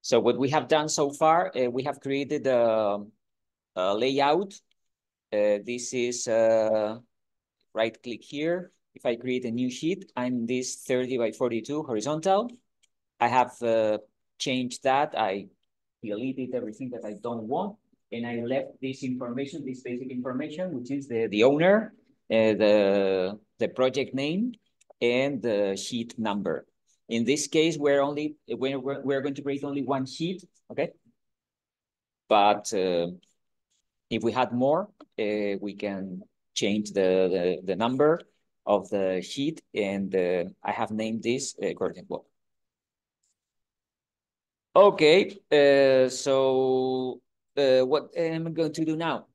So what we have done so far, we have created a layout. This is right click here. If I create a new sheet, I'm this 30 by 42 horizontal. I have changed that. I deleted everything that I don't want. And I left this information, this basic information, which is the owner, the project name, and the sheet number. In this case, we're going to create only one sheet, okay? But if we had more, we can change the number of the sheet, and I have named this curtain wall. Okay, so what am I going to do now?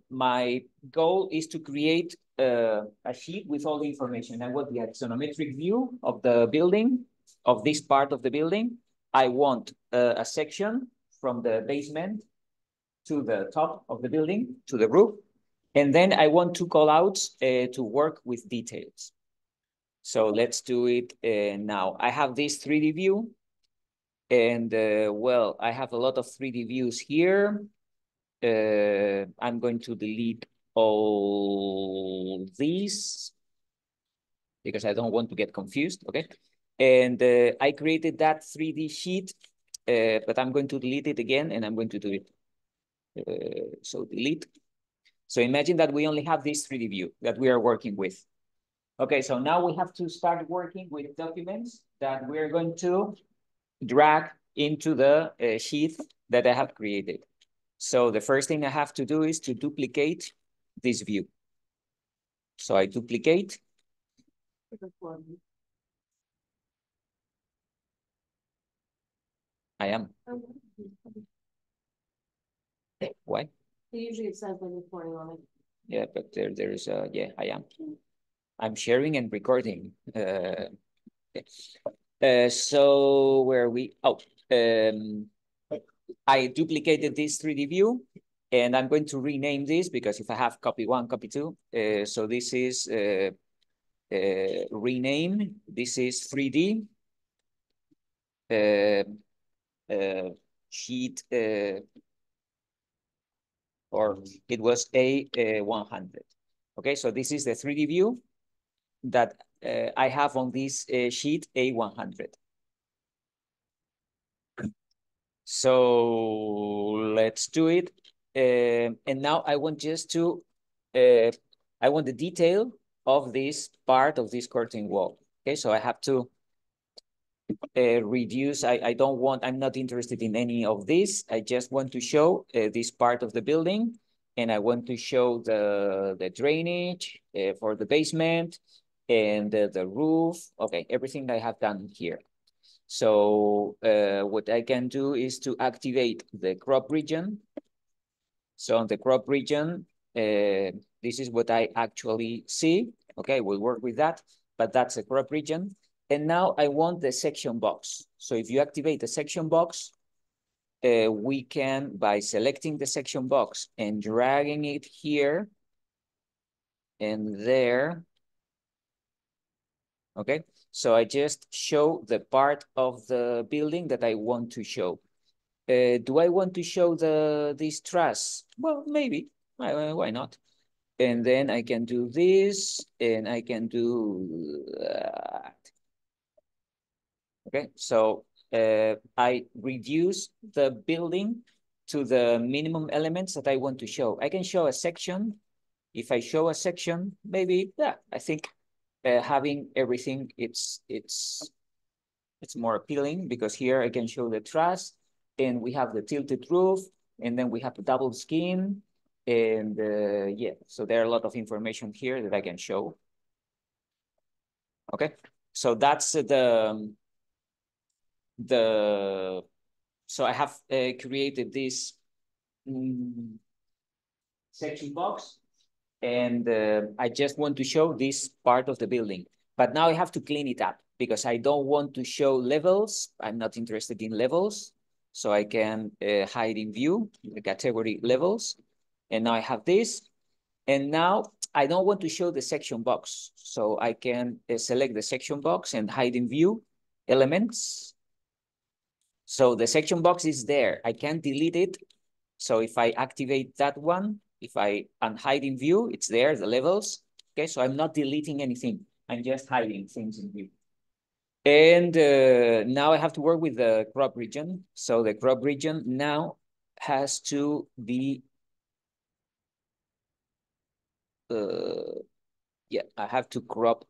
My goal is to create a sheet with all the information. I want the axonometric view of the building, of this part of the building. I want a section from the basement to the top of the building, to the roof. And then I want two callouts to work with details. So let's do it now. I have this 3D view. And well, I have a lot of 3D views here. I'm going to delete all these because I don't want to get confused, okay? And I created that 3D sheet, but I'm going to delete it again, and I'm going to do it. So delete. So imagine that we only have this 3D view that we are working with. Okay, so now we have to start working with documents that we're going to drag into the sheet that I have created. So the first thing I have to do is to duplicate this view. So I duplicate. I am. Why? Usually it says when recording on it. Yeah, but there's yeah, I am. I'm sharing and recording. So where are we? Oh, I duplicated this 3D view, and I'm going to rename this because if I have copy one, copy two, so this is rename. This is 3D sheet, or it was A100. Okay, so this is the 3D view that I have on this sheet A100. So let's do it. And now I want just to, I want the detail of this part of this curtain wall. Okay, so I have to reduce. I don't want, I'm not interested in any of this. I just want to show this part of the building, and I want to show the drainage for the basement and the roof. Okay, everything I have done here. So what I can do is to activate the crop region. So on the crop region, this is what I actually see. Okay, we'll work with that, but that's a crop region. And now I want the section box. So if you activate the section box, we can, by selecting the section box and dragging it here and there, okay? So I just show the part of the building that I want to show. Do I want to show this truss? Well, maybe, why not? And then I can do this, and I can do that. Okay, so I reduce the building to the minimum elements that I want to show. I can show a section. If I show a section, maybe, yeah, I think having everything, it's more appealing because here I can show the truss, and we have the tilted roof, and then we have the double skin, and yeah, so there are a lot of information here that I can show. Okay, so that's so I have created this section box, and I just want to show this part of the building. But now I have to clean it up because I don't want to show levels. I'm not interested in levels. So I can hide in view the category levels. And now I have this. And now I don't want to show the section box. So I can select the section box and hide in view elements. So the section box is there. I can't delete it. So if I activate that one, if I unhide in view, it's there, the levels. Okay, so I'm not deleting anything. I'm just hiding things in view. And now I have to work with the crop region. So the crop region now has to be, yeah, I have to crop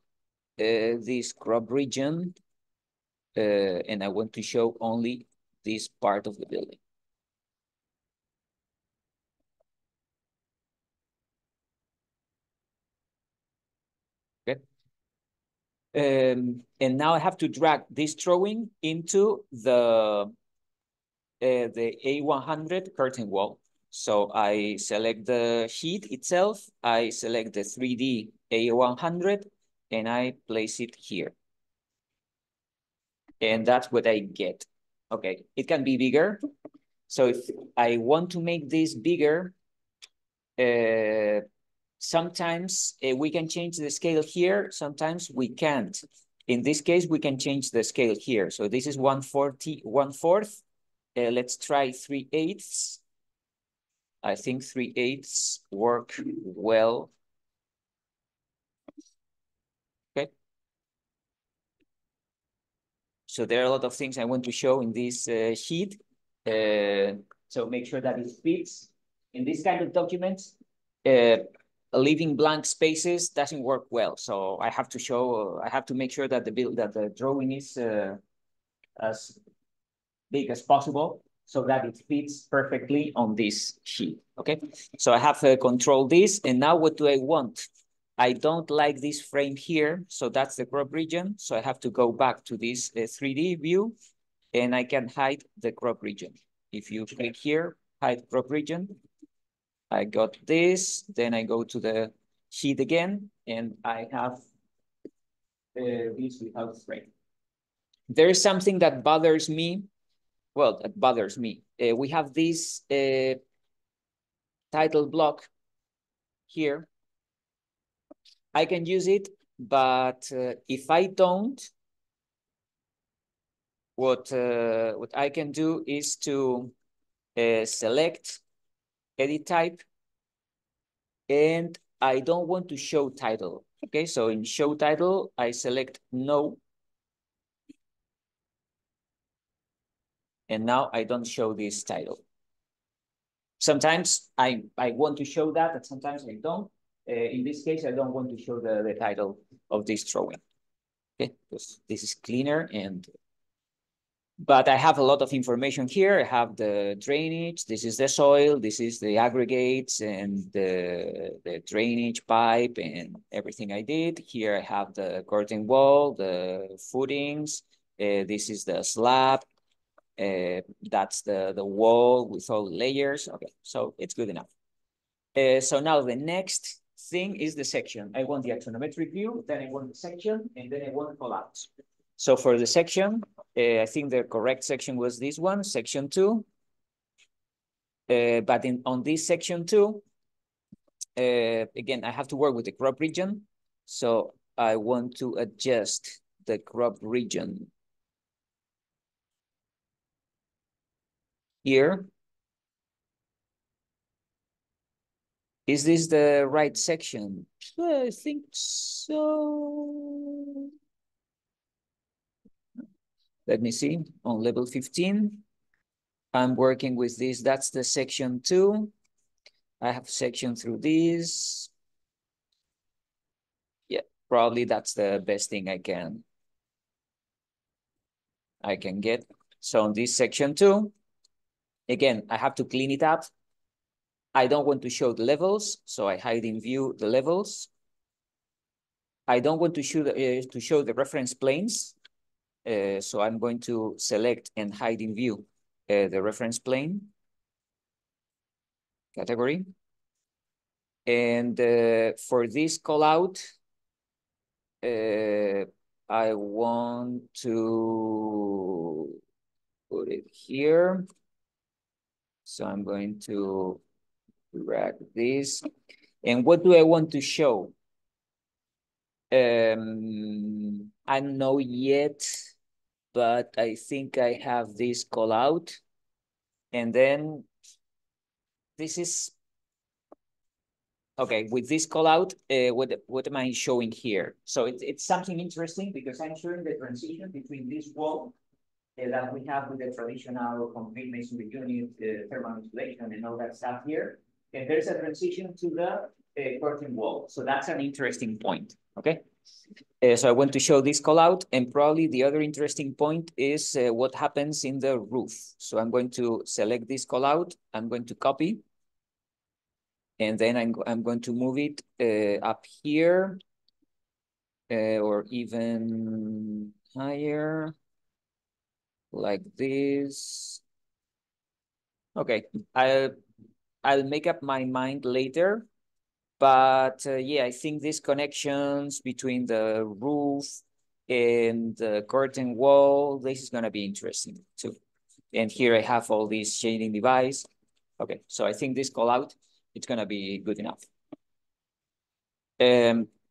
this crop region, and I want to show only this part of the building. Okay. And now I have to drag this drawing into the A100 curtain wall. So I select the sheet itself, I select the 3D A100, and I place it here. And that's what I get. Okay, it can be bigger. So if I want to make this bigger, sometimes we can change the scale here, sometimes we can't. In this case, we can change the scale here. So this is 1/4. Let's try 3/8. I think 3/8 work well. Okay. So there are a lot of things I want to show in this sheet. So make sure that it fits. In this kind of documents, leaving blank spaces doesn't work well. So I have to show, I have to make sure that the drawing is as big as possible so that it fits perfectly on this sheet. Okay, so I have to control this. And now what do I want? I don't like this frame here. So that's the crop region. So I have to go back to this 3D view and I can hide the crop region. If you click here, hide crop region, I got this, then I go to the sheet again, and I have this without frame. There is something that bothers me. Well, that bothers me. We have this title block here. I can use it, but if I don't, what I can do is to select edit type, and I don't want to show title. Okay, so in show title, I select no. And now I don't show this title. Sometimes I want to show that, and sometimes I don't. In this case, I don't want to show the title of this drawing. Okay, because this is cleaner, but I have a lot of information here. I have the drainage, this is the soil, this is the aggregates and the drainage pipe and everything I did. Here I have the curtain wall, the footings, this is the slab, that's the wall with all the layers. Okay, so it's good enough. So now the next thing is the section. I want the axonometric view, then I want the section, and then I want callouts. So for the section, I think the correct section was this one, section 2. But on this section 2, again, I have to work with the crop region. So I want to adjust the crop region here. Is this the right section? I think so. Let me see, on level 15, I'm working with this. That's the section 2. I have section through this. Yeah, probably that's the best thing I can get. So on this section 2, again, I have to clean it up. I don't want to show the levels, so I hide in view the levels. I don't want to show the reference planes, so I'm going to select and hide in view the reference plane category. And for this callout, I want to put it here. So I'm going to drag this. And what do I want to show? I don't know yet. but I think I have this call out. And then this is, okay, with this call out, what am I showing here? So it's something interesting because I'm showing the transition between this wall that we have with the traditional concrete masonry unit, thermal insulation and all that stuff here. And there's a transition to the curtain wall. So that's an interesting point, okay? So I want to show this call out, and probably the other interesting point is what happens in the roof. So I'm going to select this call out, I'm going to copy, and then I'm going to move it up here or even higher, like this. Okay, I'll make up my mind later, but yeah, I think these connections between the roof and the curtain wall, this is gonna be interesting too. And here I have all these shading device. Okay, so I think this call out, it's gonna be good enough.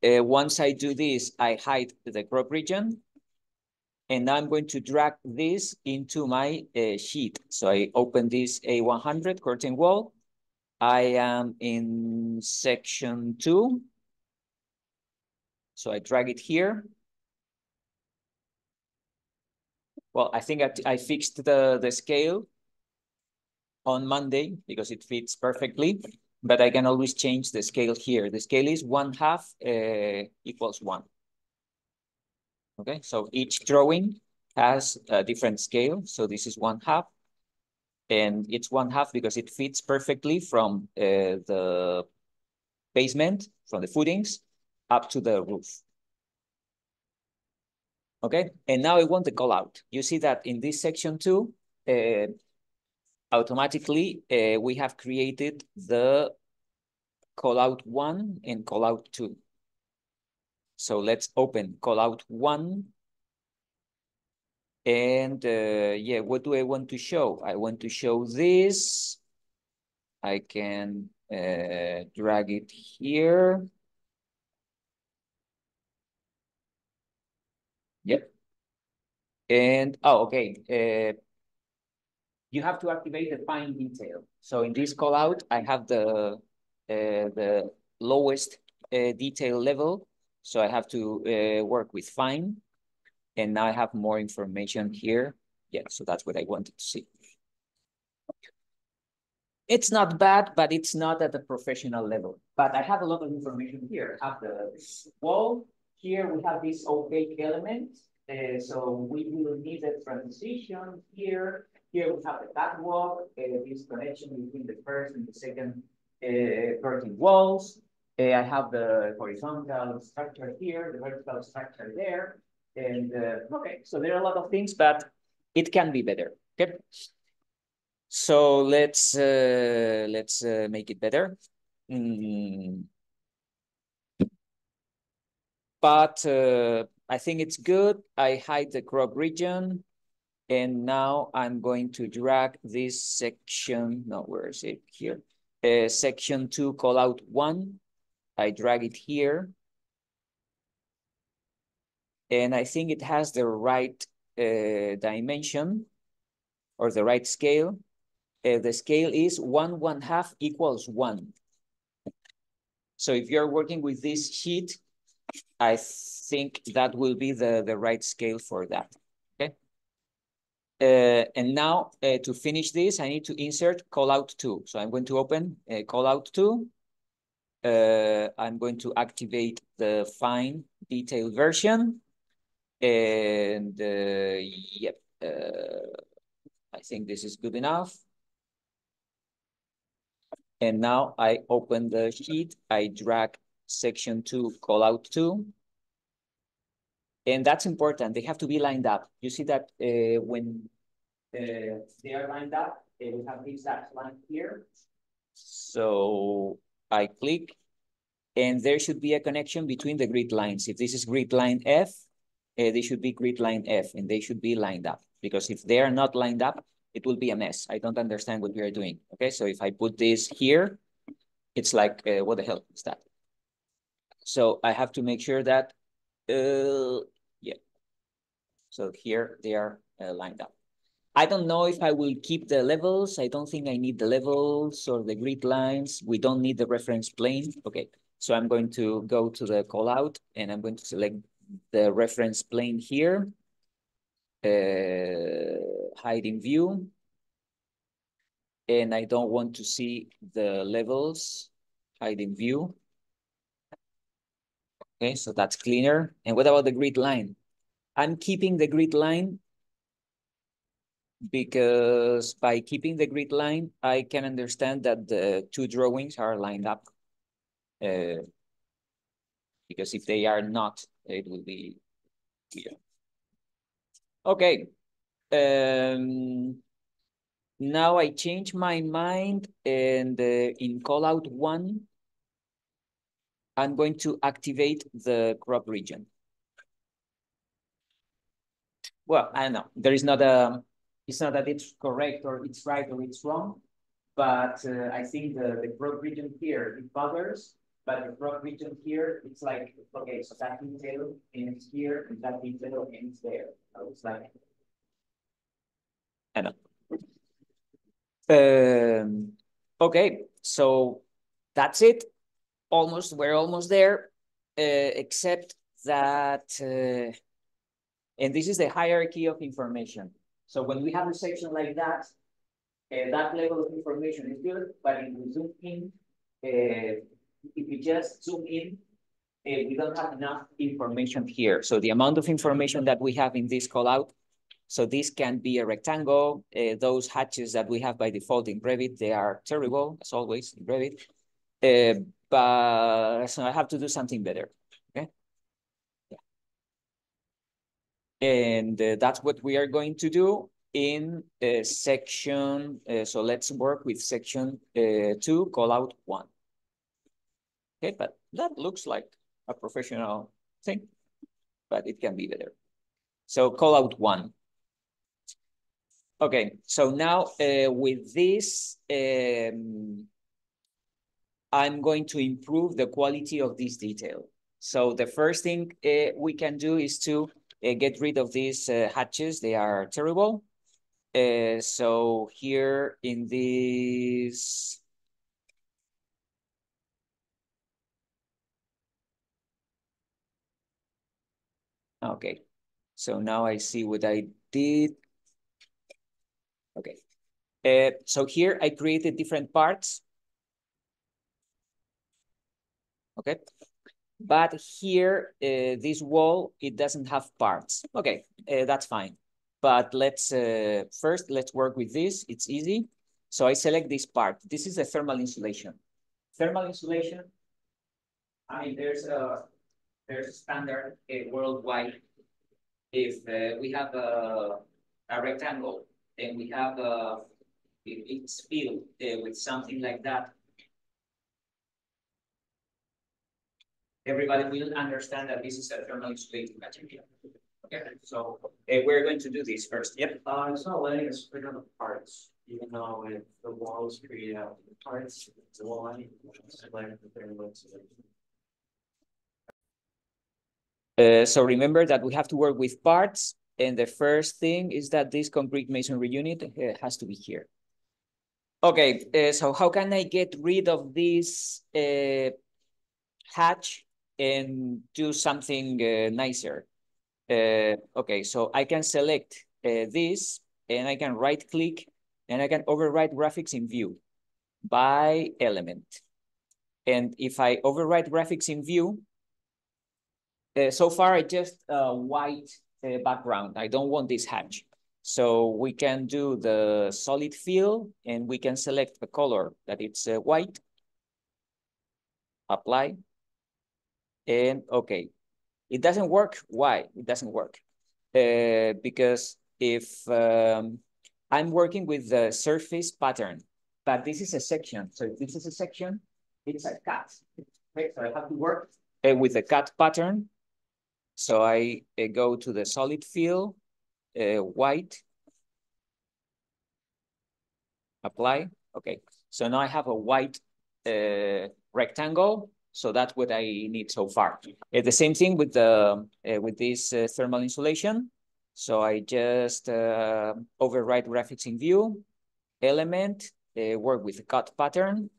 Once I do this, I hide the crop region, and now I'm going to drag this into my sheet. So I open this A100 curtain wall. I am in section 2. So I drag it here. Well, I think I fixed the scale on Monday because it fits perfectly, but I can always change the scale here. The scale is 1/2 equals 1. Okay, so each drawing has a different scale. So this is 1/2, and it's 1/2 because it fits perfectly from the basement, from the footings up to the roof. Okay, and now I want the call out. You see that in this section 2, automatically we have created the call out 1 and call out 2. So let's open call out 1. And yeah, what do I want to show? I want to show this. I can drag it here. Yep. And, oh, okay. You have to activate the fine detail. So in this call out, I have the lowest detail level. So I have to work with fine. And now I have more information here. Yeah, so that's what I wanted to see. It's not bad, but it's not at the professional level. But I have a lot of information here. I have the wall. Here we have this opaque element. So we will need a transition here. Here we have the catwalk, this connection between the first and the second curtain walls. I have the horizontal structure here, the vertical structure there. And okay, so there are a lot of things, but it can be better. Okay. So let's make it better. But I think it's good. I hide the crop region, and now I'm going to drag this section. No, where is it? Here. Section 2, call out 1. I drag it here. And I think it has the right dimension or the right scale. The scale is 1/1/2 equals 1. So if you're working with this sheet, I think that will be the right scale for that, okay? And now to finish this, I need to insert callout 2. So I'm going to open callout 2. I'm going to activate the fine detail version. And yep, I think this is good enough. And now I open the sheet, I drag section 2, callout 2. And that's important. They have to be lined up. You see that when they are lined up, we have this dash line here. So I click, and there should be a connection between the grid lines. If this is grid line F, they should be grid line F, and they should be lined up. Because if they are not lined up, it will be a mess. I don't understand what we are doing. Okay, so if I put this here, it's like, what the hell is that? So I have to make sure that, yeah. So here they are lined up. I don't know if I will keep the levels. I don't think I need the levels or the grid lines. We don't need the reference plane. Okay, so I'm going to go to the callout and I'm going to select the reference plane here. Hide in view. And I don't want to see the levels. Hide in view. Okay, so that's cleaner. And what about the grid line? I'm keeping the grid line because by keeping the grid line, I can understand that the two drawings are lined up. Because if they are not, it will be clear. Okay. Now I change my mind, and in callout 1, I'm going to activate the crop region. Well, I don't know. There is not a, it's not that it's correct or it's right or it's wrong, but I think the crop region here, it bothers, but the crop region here, it's like, okay, so that detail ends here and that detail ends there. So it's like, I know. Okay, so that's it. Almost, we're almost there, except that, and this is the hierarchy of information. So when we have a section like that level of information is good, but if we zoom in, if we just zoom in, we don't have enough information here. So the amount of information that we have in this callout, so this can be a rectangle. Those hatches that we have by default in Revit, they are terrible, as always, in Revit. But so I have to do something better, okay? Yeah. And that's what we are going to do in section, so let's work with section 2, callout 1. Okay, but that looks like a professional thing, but it can be better. So callout 1. Okay, so now with this, I'm going to improve the quality of this detail. So the first thing we can do is to get rid of these hatches. They are terrible. So here in this, okay. So now I see what I did. Okay. So here I created different parts. Okay. But here, this wall, it doesn't have parts. Okay, that's fine. But let's first, let's work with this. It's easy. So I select this part. This is the thermal insulation. Thermal insulation, I mean, there's a standard worldwide. If we have a rectangle and we have if it's filled with something like that, everybody will understand that this is a thermal insulating material. Okay, so we're going to do this first. Yep. It's not letting us pick on the parts, even though if the wall is created out of the parts, the wall I need to select the thermal insulation. So remember that we have to work with parts, and the first thing is that this concrete masonry unit has to be here. Okay, so how can I get rid of this hatch and do something nicer? Okay, so I can select this and I can right click and I can override graphics in view by element. And if I override graphics in view, so far I just white background. I don't want this hatch. So we can do the solid fill and we can select the color that it's white, apply, and okay. It doesn't work. Why? It doesn't work. Because if I'm working with the surface pattern, but this is a section. So if this is a section, it's a cut. Okay, so I have to work with the cut pattern. So I go to the solid fill, white, apply. Okay, so now I have a white rectangle. So that's what I need so far. The same thing with the with this thermal insulation. So I just override graphics in view, element, work with cut pattern.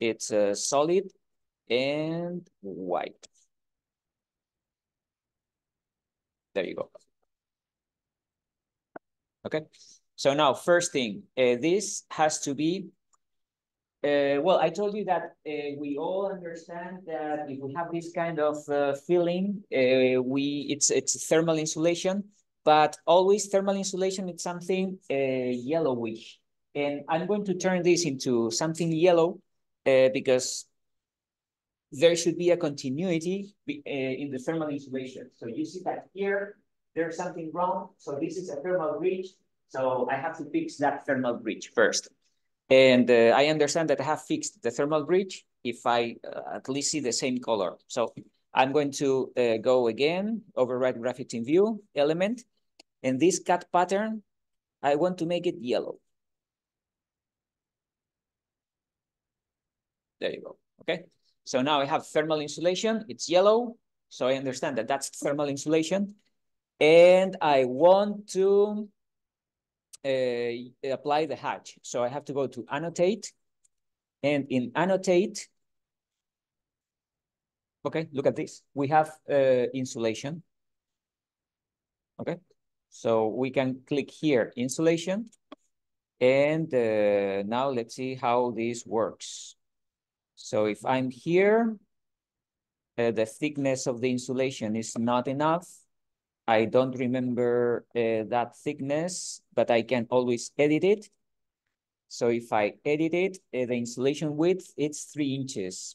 It's solid and white. There you go. Okay. So now first thing, this has to be, well, I told you that we all understand that if we have this kind of feeling, it's thermal insulation, but always thermal insulation, it's something yellowish. And I'm going to turn this into something yellow because there should be a continuity in the thermal insulation. So you see that here, there's something wrong. So this is a thermal breach. So I have to fix that thermal breach first. And I understand that I have fixed the thermal breach if I at least see the same color. So I'm going to go again, override graphics in view element. And this cut pattern, I want to make it yellow. There you go, okay? So now I have thermal insulation, it's yellow. So I understand that that's thermal insulation. And I want to apply the hatch. So I have to go to annotate. And in annotate, okay, look at this. We have insulation. Okay, so we can click here, insulation. And now let's see how this works. So if I'm here, the thickness of the insulation is not enough. I don't remember that thickness, but I can always edit it. So if I edit it, the insulation width, it's 3 inches.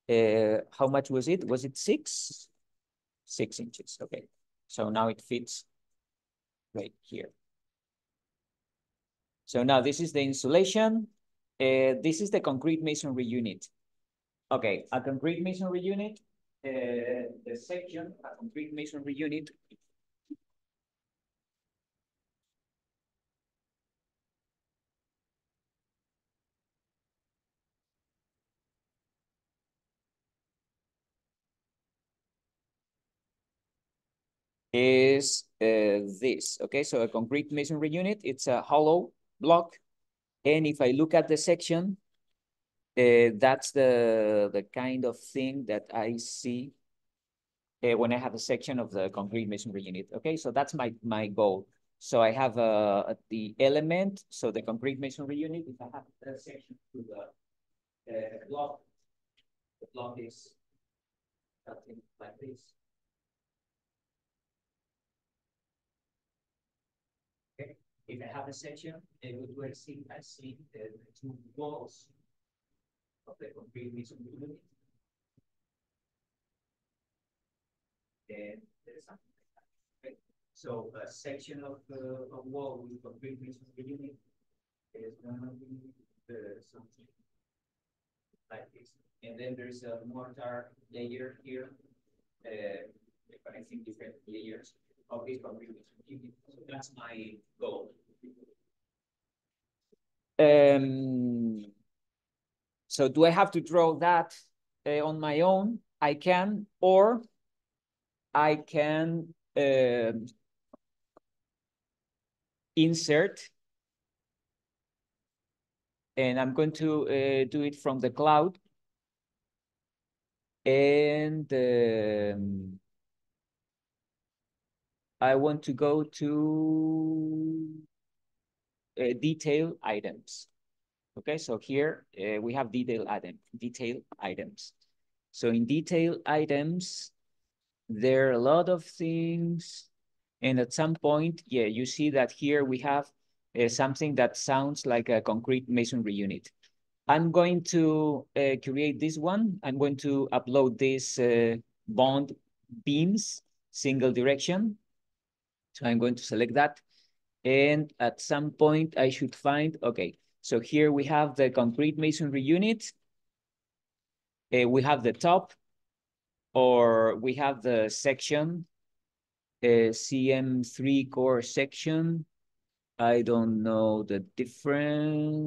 How much was it? Was it 6? 6 inches, okay. So now it fits right here. So now this is the insulation. This is the concrete masonry unit. Okay, a concrete masonry unit, the section, a concrete masonry unit is this, okay? So a concrete masonry unit, it's a hollow block. And if I look at the section, that's the kind of thing that I see when I have a section of the concrete masonry unit. Okay, so that's my goal. So I have the element, so the concrete masonry unit. If I have a section to the block is something like this. Okay, if I have a section, what do I see? I see the two walls of the concrete masonry unit. And there's something like that. Okay. So a section of a wall with concrete masonry unit is gonna be something like this. And then there's a mortar layer here, connecting different layers of this concrete masonry unit. So that's my goal. So do I have to draw that on my own? I can, or I can insert, and I'm going to do it from the cloud. And I want to go to detail items. Okay, so here we have detail items. So in detail items, there are a lot of things. And at some point, yeah, you see that here we have something that sounds like a concrete masonry unit. I'm going to create this one. I'm going to upload this bond beams, single direction. So I'm going to select that. And at some point I should find, okay, so here we have the concrete masonry unit. We have the top, or we have the section, CM3 core section. I don't know the difference.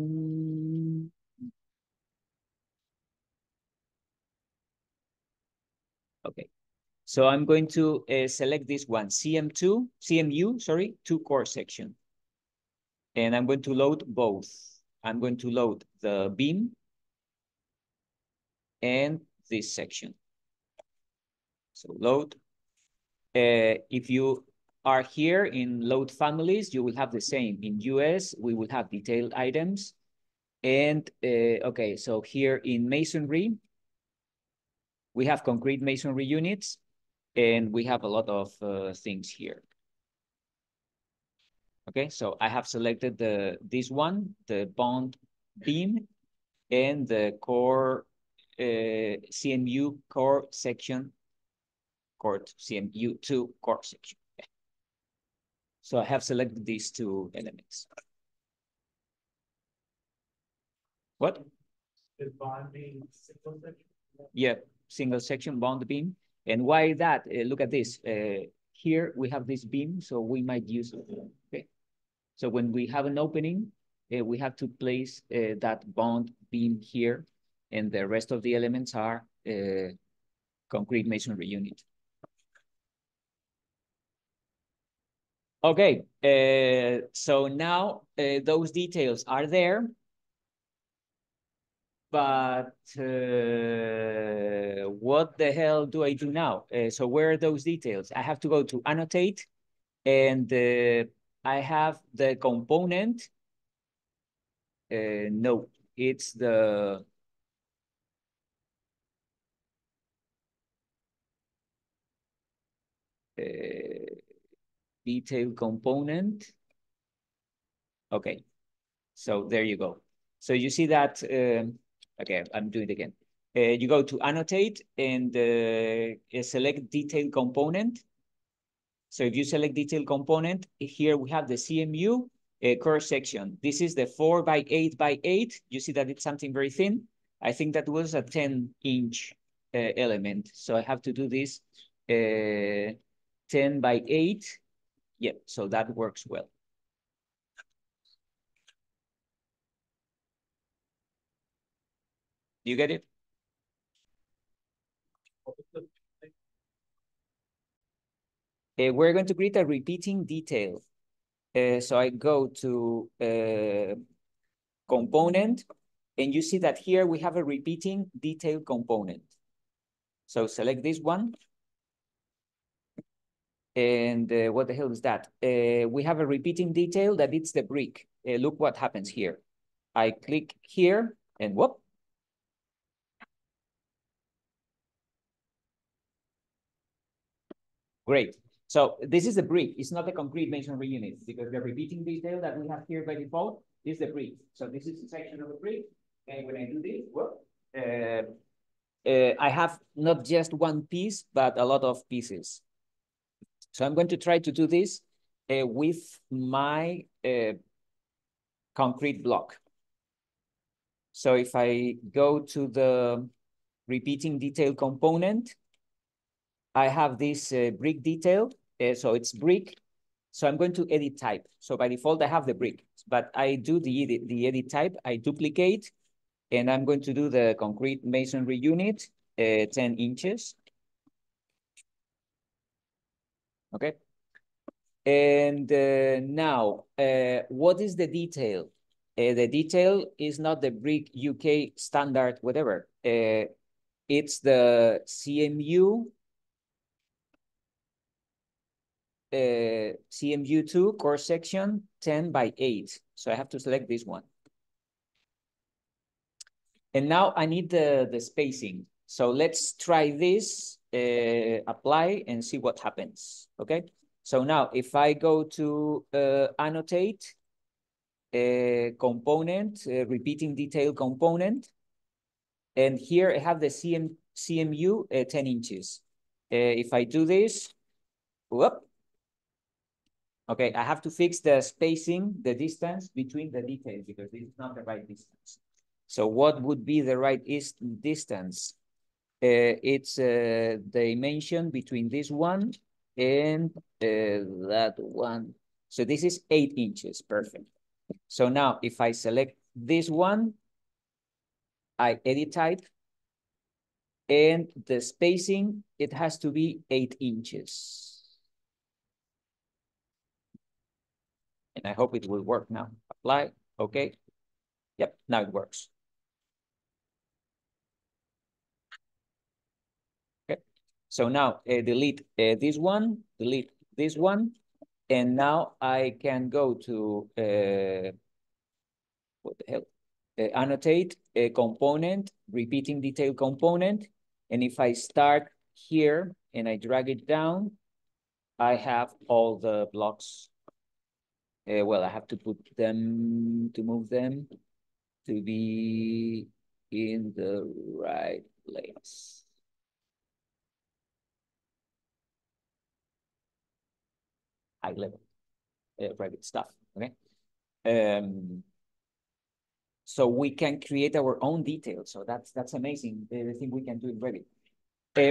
Okay, So I'm going to select this one, CMU, sorry, to core section. And I'm going to load both. I'm going to load the beam and this section. So load. If you are here in load families, you will have the same. In US, we will have detailed items. And okay, so here in masonry, we have concrete masonry units, and we have a lot of things here. Okay, so I have selected this one, the bond beam, and the core CMU core section, core CMU2 core section. Okay. So I have selected these two elements. What? The bond being single section? Yeah, single section bond beam. And why that? Look at this. Here we have this beam, so we might use it. Okay. So when we have an opening, we have to place that bond beam here, and the rest of the elements are concrete masonry unit. Okay, so now those details are there, but what the hell do I do now? So where are those details? I have to go to annotate, and I have the component. No, it's the detail component. Okay, so there you go. So you see that, okay, I'm doing it again. You go to annotate and select detail component. So if you select detail component, here we have the CMU core section. This is the 4x8x8. You see that it's something very thin. I think that was a 10-inch element. So I have to do this 10x8. Yeah, so that works well. Do you get it? We're going to create a repeating detail. So I go to component, and you see that here we have a repeating detail component. So select this one. And what the hell is that? We have a repeating detail that it's the brick. Look what happens here. I click here and whoop. Great. So this is the brick. It's not a concrete masonry unit because the repeating detail that we have here by default is the brick. So this is a section of the brick. And when I do this, whoop, I have not just one piece, but a lot of pieces. So I'm going to try to do this with my concrete block. So if I go to the repeating detail component, I have this brick detail. So it's brick. So I'm going to edit type. So by default, I have the brick, but I do the edit type. I duplicate, and I'm going to do the concrete masonry unit, 10 inches. Okay. And now, what is the detail? The detail is not the brick UK standard, whatever. It's the CMU CMU2 core section 10x8. So I have to select this one. And now I need the spacing. So let's try this, apply and see what happens. Okay. So now if I go to annotate component, repeating detail component, and here I have the CMU 10 inches. If I do this, whoop. Okay, I have to fix the spacing, the distance between the details because this is not the right distance. So what would be the right distance? It's the dimension between this one and that one. So this is 8 inches, perfect. So now if I select this one, I edit type, And the spacing, it has to be 8 inches. And I hope it will work now. Apply, okay. Yep, now it works. Okay, so now delete this one, delete this one, and now I can go to, what the hell? Annotate a component, repeating detail component. And if I start here and I drag it down, I have all the blocks. Well, I have to put them, to move them to be in the right place. High level, private stuff, okay? So we can create our own details. So that's amazing, the thing we can do in Revit.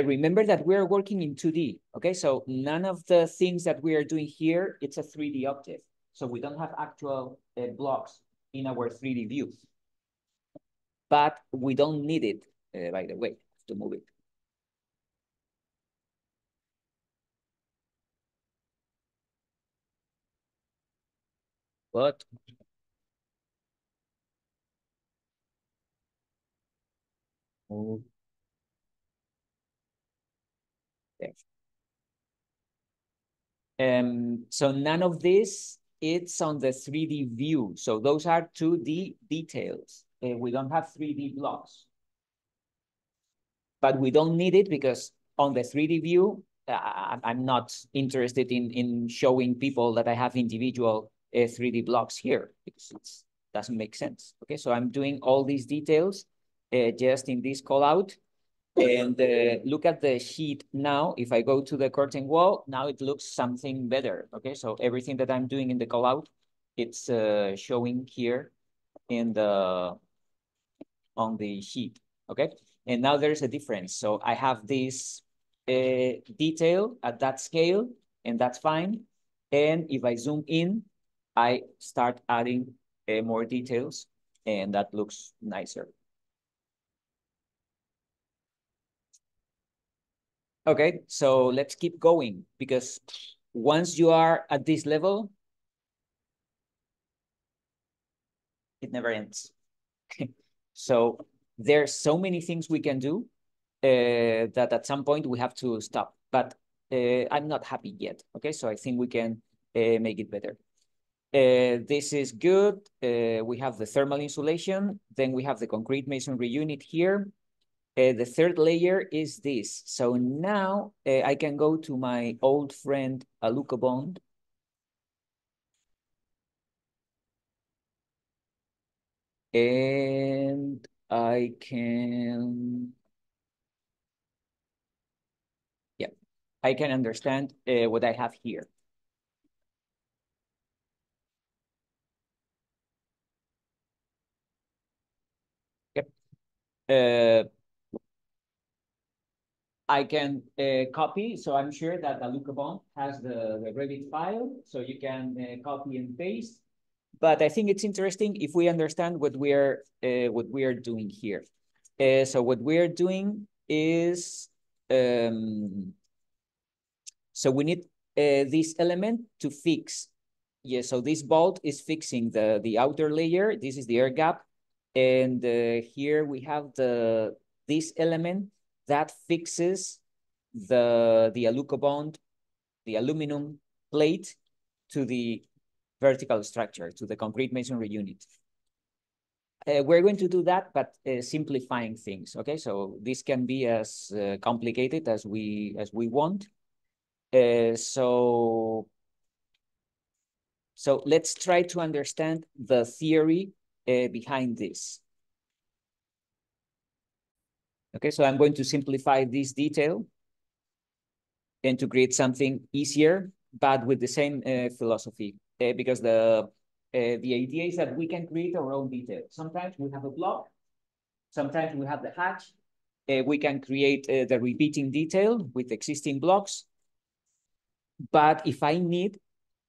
Remember that we are working in 2D, okay? So none of the things that we are doing here, it's a 3D object. So we don't have actual blocks in our 3D view. But we don't need it, by the way, to move it. But move there. So none of this, it's on the 3D view. So those are 2D details. We don't have 3D blocks. But we don't need it because on the 3D view, I'm not interested in showing people that I have individual 3D blocks here because it doesn't make sense. Okay, so I'm doing all these details just in this call out. And look at the sheet now. If I go to the curtain wall, now it looks something better. Okay, so everything that I'm doing in the call out, it's showing here in the on the sheet. Okay, and now there's a difference. So I have this detail at that scale, and that's fine. And if I zoom in, I start adding more details, and that looks nicer. Okay, so let's keep going because once you are at this level, it never ends. So there's so many things we can do that at some point we have to stop. But I'm not happy yet. Okay, so I think we can make it better. This is good. We have the thermal insulation. Then we have the concrete masonry unit here. The third layer is this. So now I can go to my old friend Aluka Bond. And I can, yeah, I can understand what I have here. Yep. I can copy, so I'm sure that Alucabon has the Revit file, so you can copy and paste. But I think it's interesting if we understand what we are doing here. So what we are doing is, so we need this element to fix. Yeah, so this bolt is fixing the outer layer. This is the air gap. And here we have this element that fixes the alucobond, the aluminum plate to the vertical structure, to the concrete masonry unit. We're going to do that, but simplifying things. Okay, so this can be as complicated as we want. So let's try to understand the theory behind this. Okay, so I'm going to simplify this detail and to create something easier, but with the same philosophy, because the idea is that we can create our own detail. Sometimes we have a block, sometimes we have the hatch. We can create the repeating detail with existing blocks. But if I need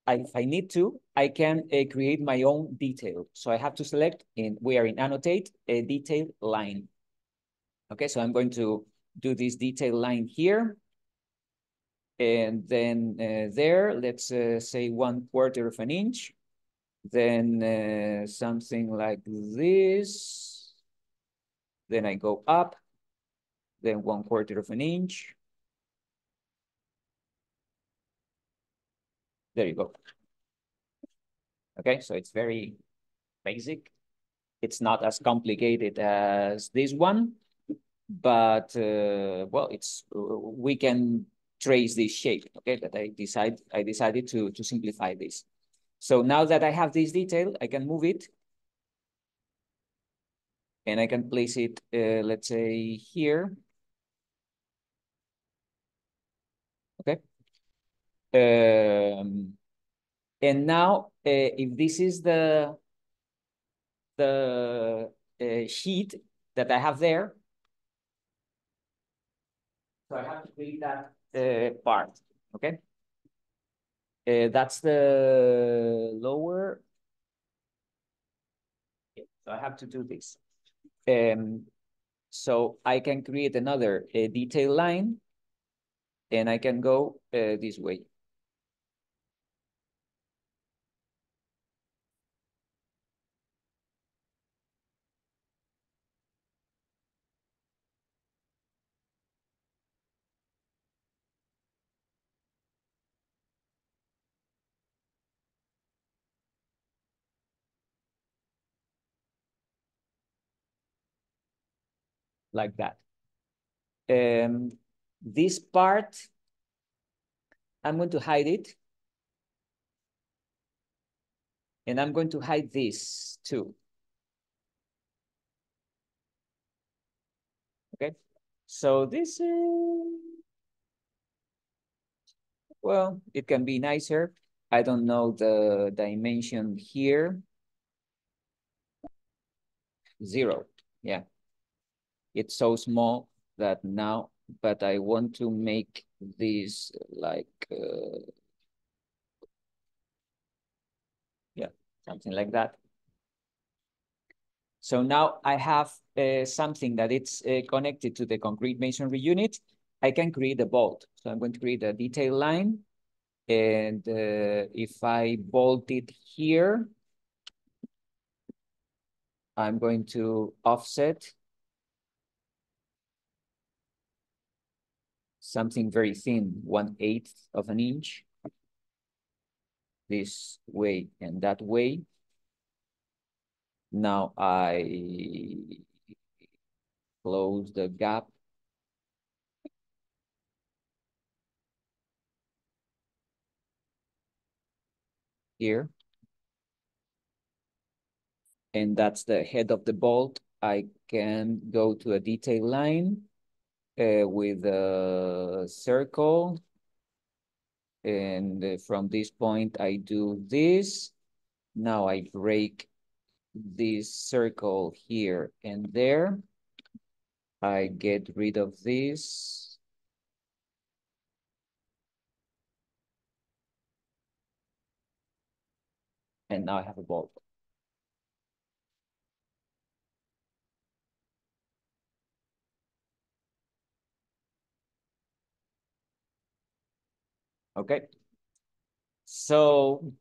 to, I can create my own detail. So I have to select, we are in annotate, a detail line. Okay, so I'm going to do this detail line here. And then there, let's say 1/4 of an inch. Then something like this. Then I go up, then 1/4 of an inch. There you go. Okay, so it's very basic. It's not as complicated as this one, but well, we can trace this shape. Okay, but I decided to simplify this. So now that I have this detail, I can move it, and I can place it, let's say here. Okay. And now, if this is the sheet that I have there, so I have to create that part. Okay. That's the lower. So I have to do this. So I can create another detail line, and I can go this way. Like that. This part, I'm going to hide it. And I'm going to hide this too. Okay. So this, well, it can be nicer. I don't know the dimension here. 0. Yeah. It's so small that now, but I want to make this like, yeah, something like that. So now I have something that it's connected to the concrete masonry unit. I can create a bolt. So I'm going to create a detail line. And if I bolt it here, I'm going to offset something very thin, 1/8 of an inch, this way and that way. Now I close the gap here. And that's the head of the bolt. I can go to a detail line with a circle. And from this point, I do this. Now I break this circle here and there. I get rid of this. And now I have a bolt. Okay. So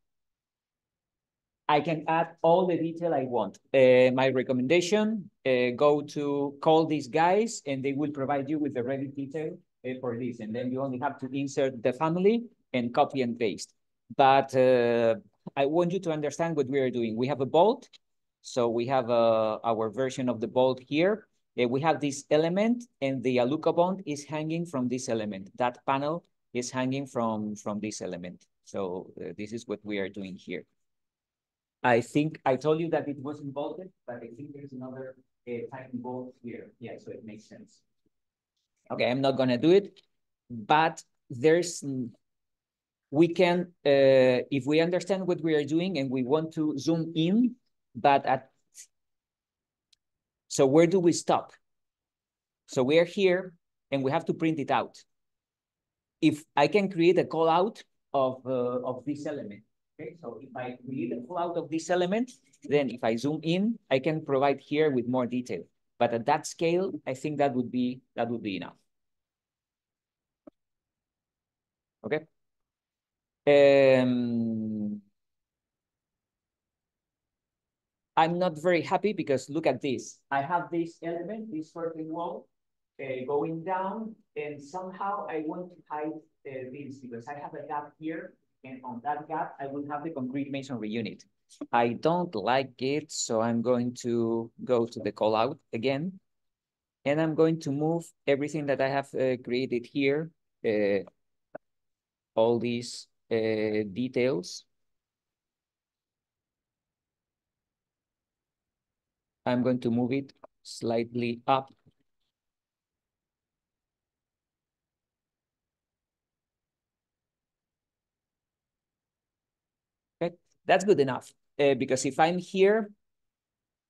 I can add all the detail I want. My recommendation, go to call these guys and they will provide you with the ready detail for this. And then you only have to insert the family and copy and paste. But I want you to understand what we are doing. We have a bolt. So we have our version of the bolt here. We have this element and the aluca bond is hanging from this element. That panel is hanging from this element. So this is what we are doing here. I think I told you that it wasn't bolted, but I think there's another tiny bolt here. Yeah, so it makes sense. Okay, I'm not gonna do it, but we can, if we understand what we are doing and we want to zoom in, so where do we stop? So we are here and we have to print it out. If I can create a call out of this element, okay? So if I create a call out of this element, then if I zoom in, I can provide here with more detail. But at that scale, I think that would be enough. Okay. I'm not very happy because look at this. I have this element, this curtain wall, going down, and somehow I want to hide this because I have a gap here, and on that gap, I will have the concrete masonry unit. I don't like it, so I'm going to go to the call out again, and I'm going to move everything that I have created here, all these details. I'm going to move it slightly up. Okay, that's good enough because if I'm here,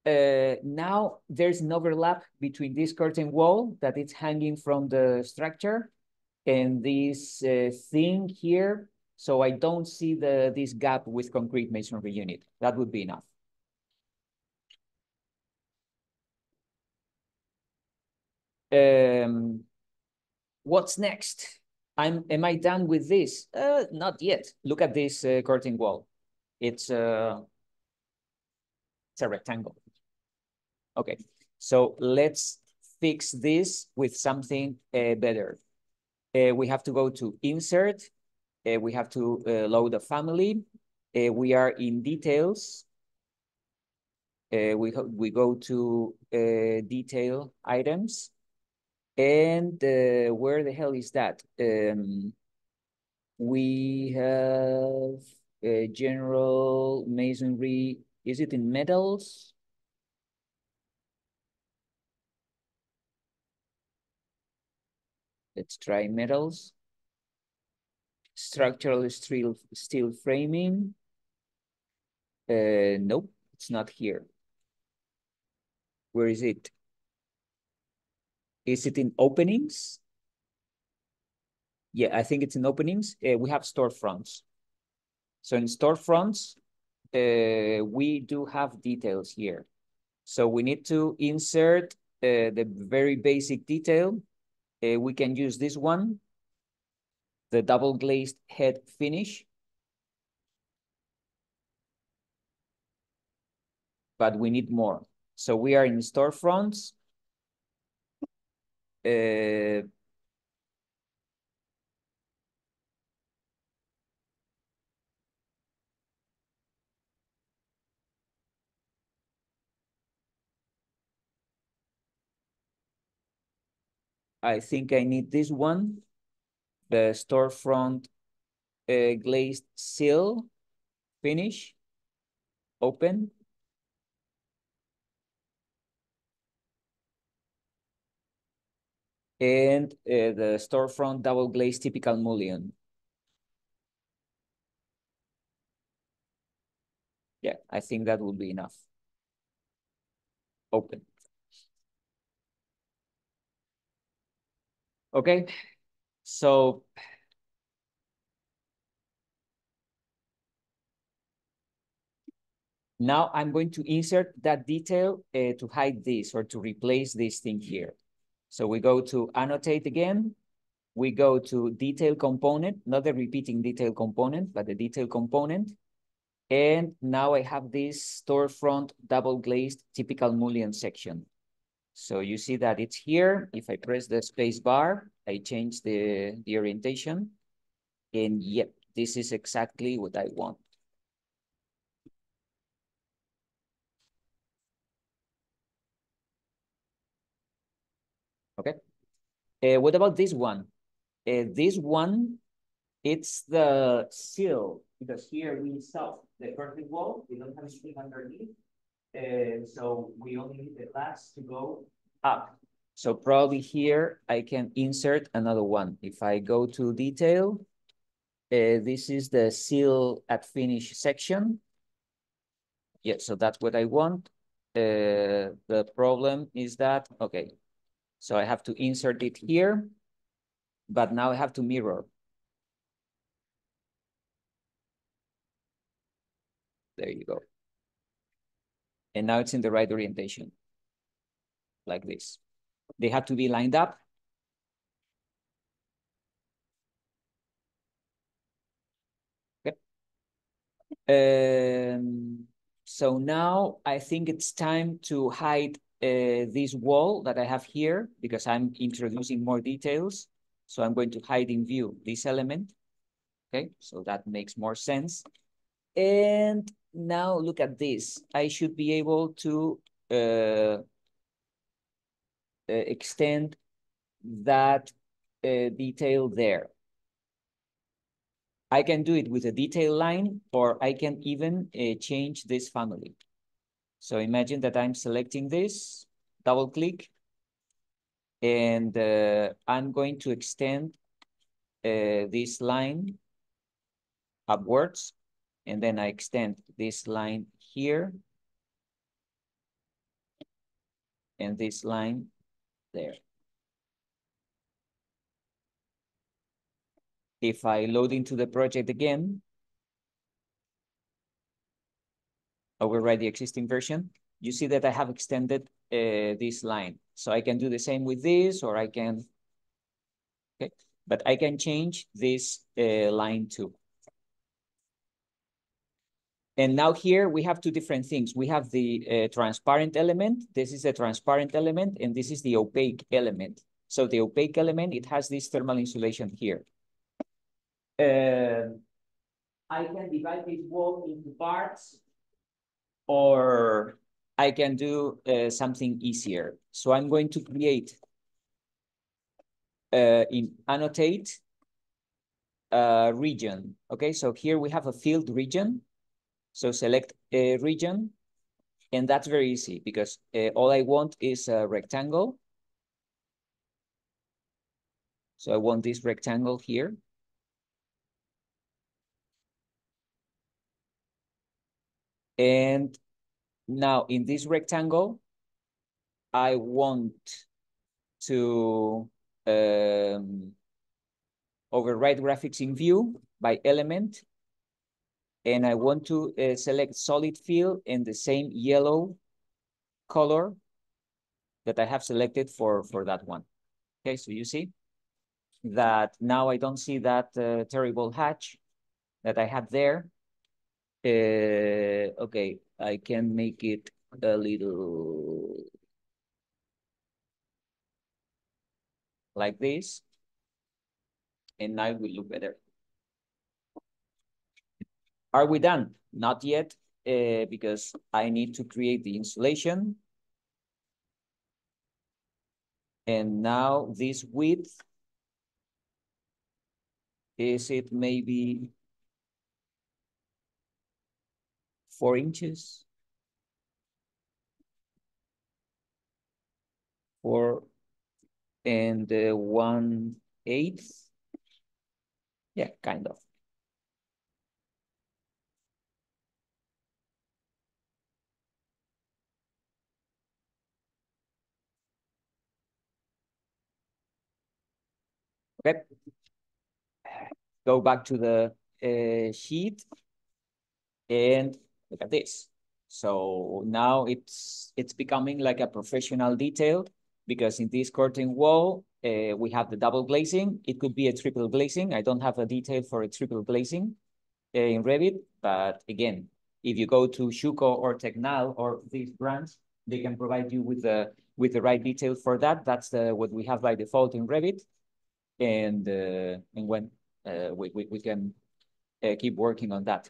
now there's an overlap between this curtain wall that it's hanging from the structure and this thing here. So I don't see this gap with concrete masonry unit. That would be enough. What's next? Am I done with this? Not yet. Look at this curtain wall. It's a rectangle. Okay, so let's fix this with something better. We have to go to insert. We have to load a family. We are in details. We go to detail items. And where the hell is that? We have general masonry. Is it in metals? Let's try metals. Structural steel framing. Nope, it's not here. Where is it? Is it in openings? Yeah, I think it's in openings. We have storefronts. So in storefronts, we do have details here. So we need to insert the very basic detail. We can use this one, the double glazed head finish. But we need more. So we are in storefronts. I think I need this one, the storefront glazed seal finish, open. And the storefront double glazed typical mullion. Yeah, I think that would be enough. Open. Okay, so now I'm going to insert that detail to hide this or to replace this thing here. So we go to annotate again. We go to detail component, not the repeating detail component, but the detail component. And now I have this storefront double glazed typical mullion section. So you see that it's here. If I press the space bar, I change the orientation. And yep, this is exactly what I want. Okay. What about this one? This one, it's the seal, because here we install the curtain wall. We don't have anything underneath. So we only need the glass to go up. So probably here I can insert another one. If I go to detail, this is the seal at finish section. Yeah, so that's what I want. The problem is that, okay, so I have to insert it here, but now I have to mirror. There you go. And now it's in the right orientation, like this. They have to be lined up. So now I think it's time to hide this wall that I have here because I'm introducing more details. So I'm going to hide in view this element. Okay, so that makes more sense. And now look at this. I should be able to extend that detail there. I can do it with a detail line, or I can even change this family. So imagine that I'm selecting this, double click, and I'm going to extend this line upwards, and then I extend this line here, and this line there. If I load into the project again, override the existing version, you see that I have extended this line. So I can do the same with this, or I can, okay, but I can change this line too. And now here we have two different things. We have the transparent element. This is the transparent element, and this is the opaque element. So the opaque element, it has this thermal insulation here. I can divide this wall into parts, or I can do something easier. So I'm going to create in annotate region. Okay, so here we have a field region. So select a region, and that's very easy because all I want is a rectangle. So I want this rectangle here. And now in this rectangle, I want to override graphics in view by element. And I want to select solid fill in the same yellow color that I have selected for that one. Okay, so you see that now I don't see that terrible hatch that I had there. Okay, I can make it a little like this, and now it will look better. Are we done? Not yet, because I need to create the insulation. And now this width, is it maybe 4 inches? 4 and 1/8? Yeah, kind of. Okay. Go back to the sheet and look at this. So now it's becoming like a professional detail, because in this curtain wall, we have the double glazing. It could be a triple glazing. I don't have a detail for a triple glazing in Revit, but again, if you go to Schuko or Tecnal or these brands, they can provide you with the right detail for that. That's what we have by default in Revit, and when we can keep working on that.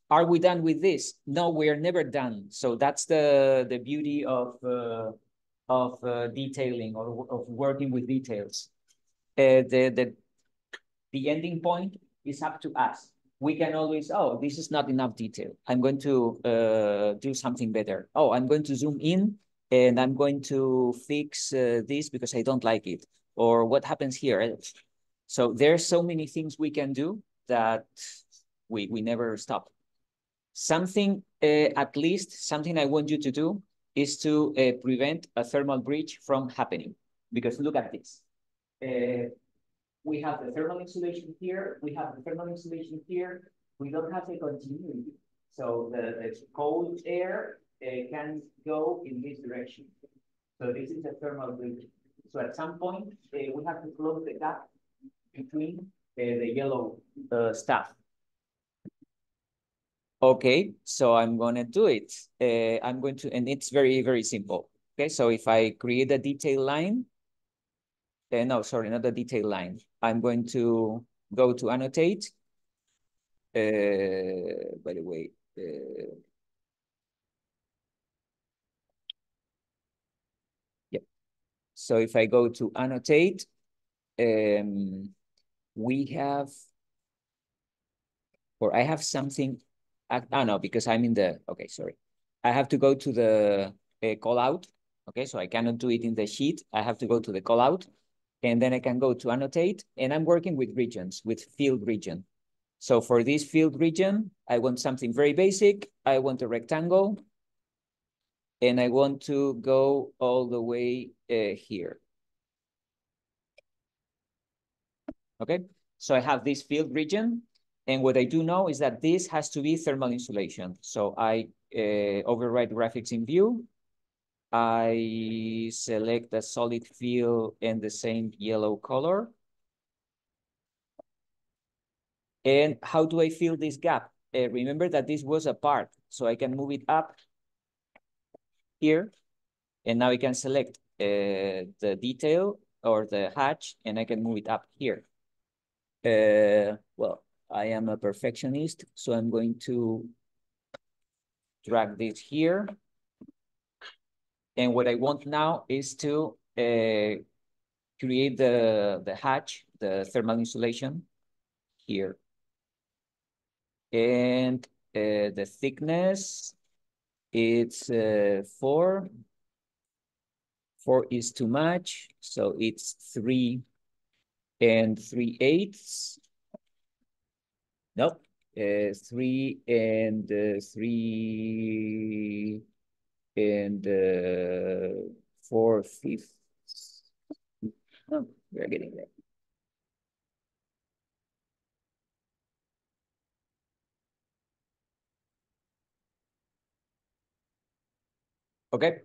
Are we done with this? No, we are never done. So that's the beauty of detailing, or of working with details. The ending point is up to us. We can always, oh, this is not enough detail. I'm going to do something better. Oh, I'm going to zoom in and I'm going to fix this because I don't like it. Or what happens here? So there's so many things we can do that we never stop. Something, at least something I want you to do is to prevent a thermal breach from happening. Because look at this. We have the thermal insulation here. We have the thermal insulation here. We don't have a continuity. So the cold air can go in this direction. So this is a thermal breach. So at some point, we have to close the gap between the yellow stuff. Okay, so I'm gonna do it. I'm going to, and it's very, very simple. Okay, so if I create a detail line, no, sorry, not a detail line. I'm going to go to annotate. By the way, yep. So if I go to annotate, we have, or I have something, no, because I'm in the, okay, sorry. I have to go to the call out. Okay, so I cannot do it in the sheet. I have to go to the call out, and then I can go to annotate, and I'm working with regions, with field region. So for this field region, I want something very basic. I want a rectangle, and I want to go all the way here. Okay, so I have this field region, and what I do know is that this has to be thermal insulation. So I override graphics in view. I select a solid fill in the same yellow color. And how do I fill this gap? Remember that this was a part, so I can move it up here. And now I can select the detail or the hatch, and I can move it up here. Well, I am a perfectionist, so I'm going to drag this here. And what I want now is to create the hatch, the thermal insulation here. And the thickness, it's 4. 4 is too much, so it's 3 3/8. Nope, 3 3 4/5. Oh, we're getting there. Okay.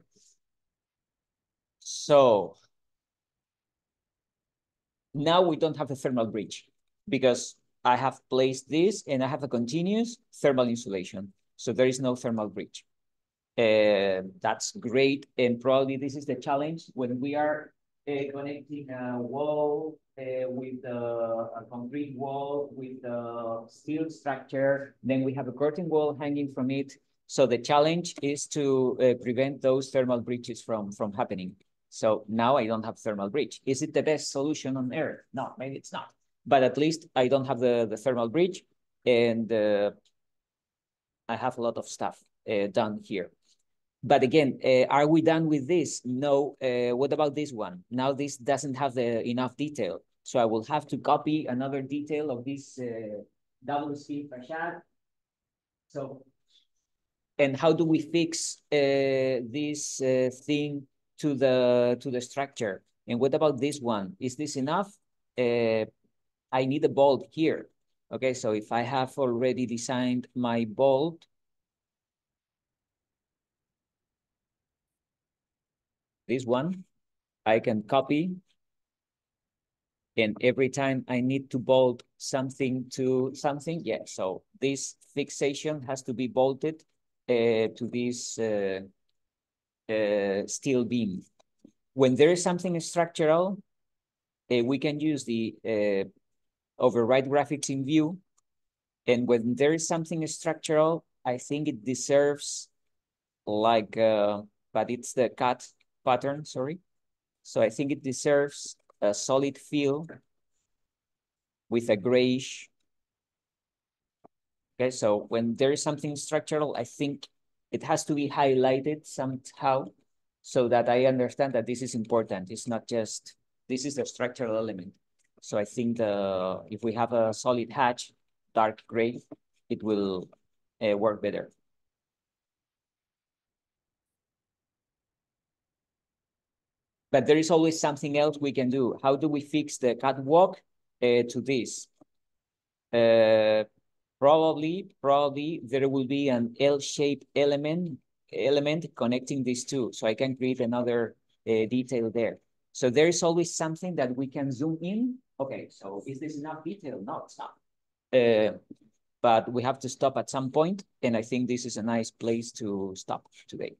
So now we don't have a thermal bridge because I have placed this and I have a continuous thermal insulation. So there is no thermal bridge. That's great. And probably this is the challenge when we are connecting a wall with a concrete wall with a steel structure. Then we have a curtain wall hanging from it. So the challenge is to prevent those thermal breaches from happening. So now I don't have thermal breach. Is it the best solution on Earth? No, maybe it's not. But at least I don't have the thermal breach, and I have a lot of stuff done here. But again, are we done with this? No. What about this one? Now this doesn't have enough detail. So I will have to copy another detail of this double C facade. So, and how do we fix this thing to the structure? And what about this one? Is this enough? I need a bolt here. Okay, so if I have already designed my bolt, this one, I can copy. And every time I need to bolt something to something, yeah, so this fixation has to be bolted to this steel beam. When there is something structural, we can use the override graphics in view. And when there is something structural, I think it deserves like, but it's the cut pattern, sorry. So I think it deserves a solid fill with a grayish. Okay, so when there is something structural, I think it has to be highlighted somehow so that I understand that this is important. It's not just, this is a structural element. So I think if we have a solid hatch, dark gray, it will work better. But there is always something else we can do. How do we fix the catwalk to this? Probably there will be an L-shaped element connecting these two. So I can create another detail there. So there is always something that we can zoom in Okay, so is this enough detail? No, it's not. But we have to stop at some point, and I think this is a nice place to stop today.